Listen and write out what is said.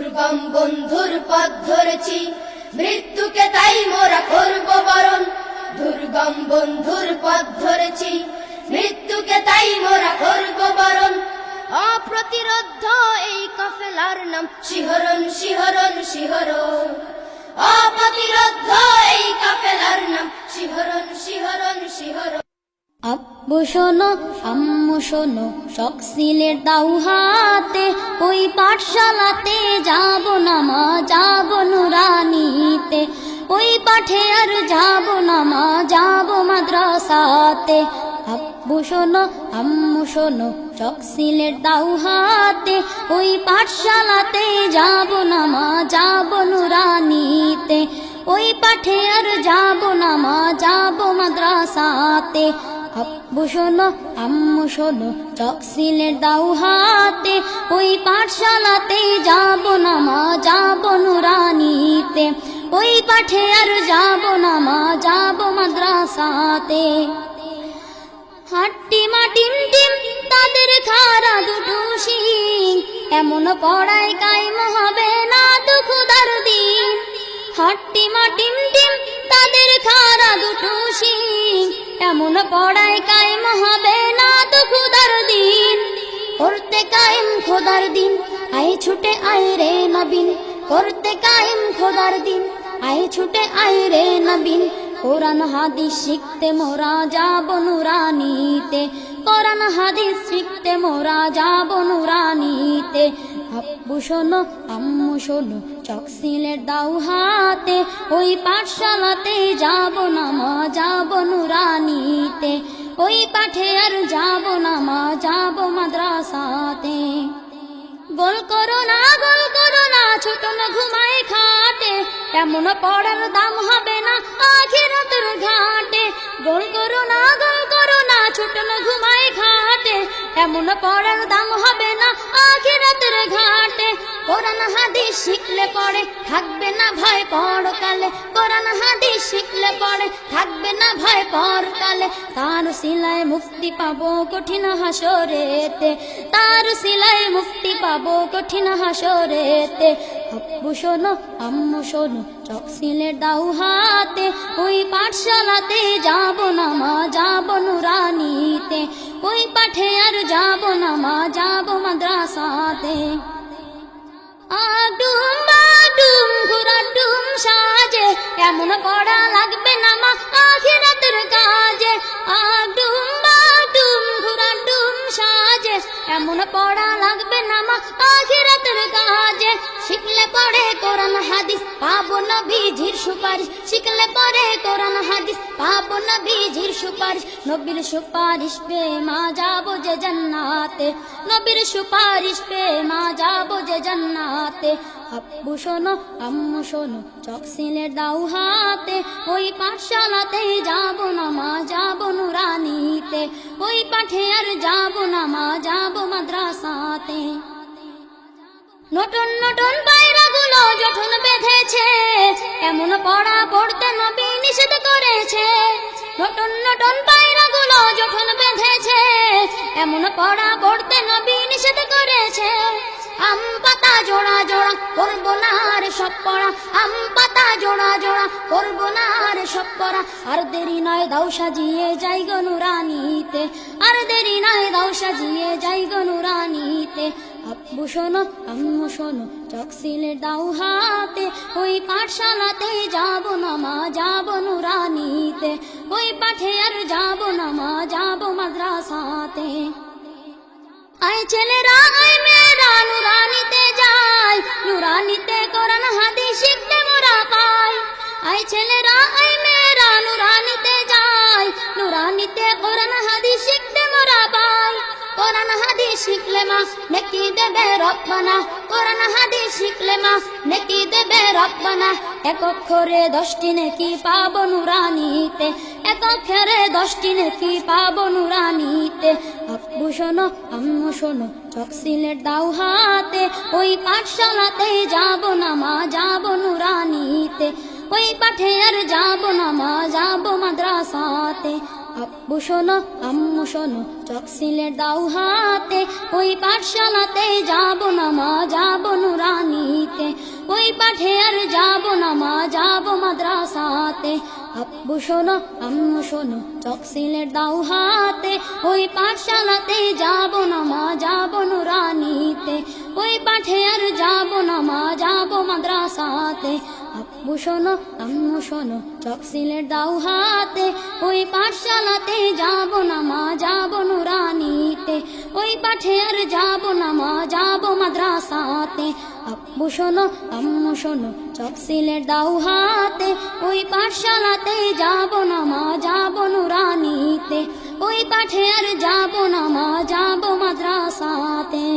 দুর্গম বন্ধুর পথ ধরেছি, মৃত্যুকে তাই মোরা করব বরণ। দুর্গম বন্ধুর পথ ধরেছি, মৃত্যুকে তাই মোরা করব বরণ। অপ্রতিরোধ্য এই কাফেলার নাম শিহরণ, শিহরণ, শিহরণ। অপ্রতিরোধ্য এই কাফেলার নাম শিহরণ, শিহরণ, শিহরণ। আব্বু শোনো, আম্মু শোনো, শখ সিলেট দাও হাতে, ওই পাঠশালাতে যাব না মা, যাব নুরানিতে। ওই পাঠে আর যাব না মা, যাব মাদ্রাসাতে। আব্বু শোনো, আম্মু শোনো, শখ সিলেট দাও হাতে, ওই পাঠশালাতে যাব না মা, যাব নুরানিতে। ওই পাঠে আর যাব না মা, যাব মাদ্রাসাতে। আব্বু শোনো, আম্মু শোনো, চক সিলেট দাও হাতে, ওই পাঠশালাতে যাব না মা, যাব নুরানিতে। ওই পাঠে আর যাব না মা, যাব মাদ্রাসাতে। হাট্টি মাটিম টিম তাদের খারা দুটো শিং, এমন পড়ায় কায়েম হবে না তো খুদার দিন। হাট্টি মাটিম টিম তাদের খারা দুটো শিং, এমন পড়ায় কায়েম হবে না তো খুদার দিন। করতে কায়েম খোদার দিন, আয় ছুটে আয় রে নবীন। করতে কায়েম খোদার দিন, আয় ছুটে আয় রে নবীন। কোরআন হাদিস শিখতে মোরা যাব নুরানিতে, কোরআন হাদিস শিখতে মোরা যাব নুরানিতে। আব্বু শোনো, আম্মু শোনো, চক সিলেট দাও হাতে, ওই পাঠশালাতে যাব না মা, যাব নুরানিতে। ওই পাঠে আর যাব না মা, যাব মাদ্রাসাতে। গোল করো না, গোল করো না, ছোট না ঘুমায় খাটে, এমন পড়ার দাম হবে না আখিরাতের ঘাটে। গোল করো না, গোল করো না, ছোট না ঘুমায় খাটে, এমন পড়ার দাম হবে না আখিরাতের ঘাটে। কোরআন হাদিস শিখলে পড়ে থাকবে না ভয় পরকালে, কোরআন হাদিস শিখলে পড়ে থাকবে না ভয় পরকালে। তার সিলায় মুক্তি পাবো কঠিন হাসরেতে, তার সিলায় মুক্তি পাবো কঠিন হাসরেতে। আব্বু শোনো, আম্মু শোনো, চক সিলেট দাও হাতে, ওই পাঠশালাতে যাব না মা, যাব নুরানিতে। ওই পাঠে আর যাব না মা, যাব মাদ্রাসাতে। আডুম বাডুম ঘোরাডুম সাজে, এমন পড়া লাগবে না মা আখিরাতের কাজে। আডুম বাডুম ঘোরাডুম সাজে, এমন পড়া লাগবে না মা আখিরাতের কাজে। শিখলে পড়ে কোরআন হাদিস পাবো নবীজির সুপারিশ, শিখলে পড়ে কোরআন হাদিস পাবো নবীজির সুপারিশ। নবীর সুপারিশ পে মা যাবো যে জান্নাতে, নবীর সুপারিশ পে মা যাবো যে জান্নাতে। আব্বু শোনো, আম্মু শোনো, চক সিলেট দাও হাতে, ওই পাঠশালাতে যাব না মা, যাব নুরানিতে। ওই পাঠে আর যাব না মা, যাব মাদ্রাসাতে। নতুন নতুন পায়রাগুলো যখন বেঁধেছে, এমন পড়া পড়তে নবী নিষেধ করেছে। নতুন নতুন পায়রাগুলো যখন বেঁধেছে, এমন পড়া পড়তে নবী নিষেধ করেছে। আম পাতা জোড়া জোড়া করবো না আর সব পড়া, আম পাতা জোড়া জোড়া করবো না আর সব পড়া। আর দেরি নয় দাও সাজিয়ে যাই গো নুরানিতে, আর দেরি নয় দাও সাজিয়ে যাই গো নুরানিতে। আব্বু শোনো, আম্মু শোনো, চক সিলেট দাও হাতে, ওই পাঠশালাতে যাব না মা, যাব নুরানিতে। ওই পাঠে আর যাব না মা, যাব মাদ্রাসাতে। আয় ছেলেরা আয় মেয়েরা নুরানিতে যাই, নুরানিতে কোরআন হাদিস শিখতে মোরা পাই। আয় ছেলেরা আয় মেয়েরা নুরানিতে যাই, নুরানিতে কোরআন হাদিস শিখতে মোরা পাই। কোরআন হাদিস শিখলে মা নেকি দেবে রব্বানা, কোরআন হাদিস শিখলে মা নেকি দেবে রব্বানা। এক অক্ষরে 10টি নেকি পাবো নুরানিতে, এক অক্ষরে 10টি নেকি পাবো নুরানিতে। আব্বু শোনো, আম্মু শোনো, চক সিলেট দাও হাতে, ওই পাঠশালাতে যাব না মা, যাব নুরানিতে। ওই পাঠে আর যাব না মা, যাব মাদ্রাসাতে। আব্বু শোনো, আম্মু শোনো, চক সিলেট দাও হাতে, ওই পাঠশালাতে যাব না মা, যাব নুরানিতে। পাঠে আর যাব না মা, যাব মাদ্রাসাতে। আব্বু শোনো আম্মু শোনো, চক সিলেট দাও হাতে, ওই পাঠশালাতে যাব না মা, যাব নুরানিতে। ওই পাঠে আর যাব না মা, যাব মাদ্রাসাতে। আব্বু শোনো আম্মু শোনো, চক সিলেট দাও হাতে, ওই পাঠশালাতে যাব না মা, যাব নুরানিতে। ওই পাঠে আর যাব না মা, যাব মাদ্রাসাতে। আব্বু শোনো আম্মু শোনো, চক সিলেট দাও হাতে, ওই পাঠশালাতে যাব না মা, যাব নুরানিতে। ওই পাঠে আর যাব না মা, যাব মাদ্রাসাতে।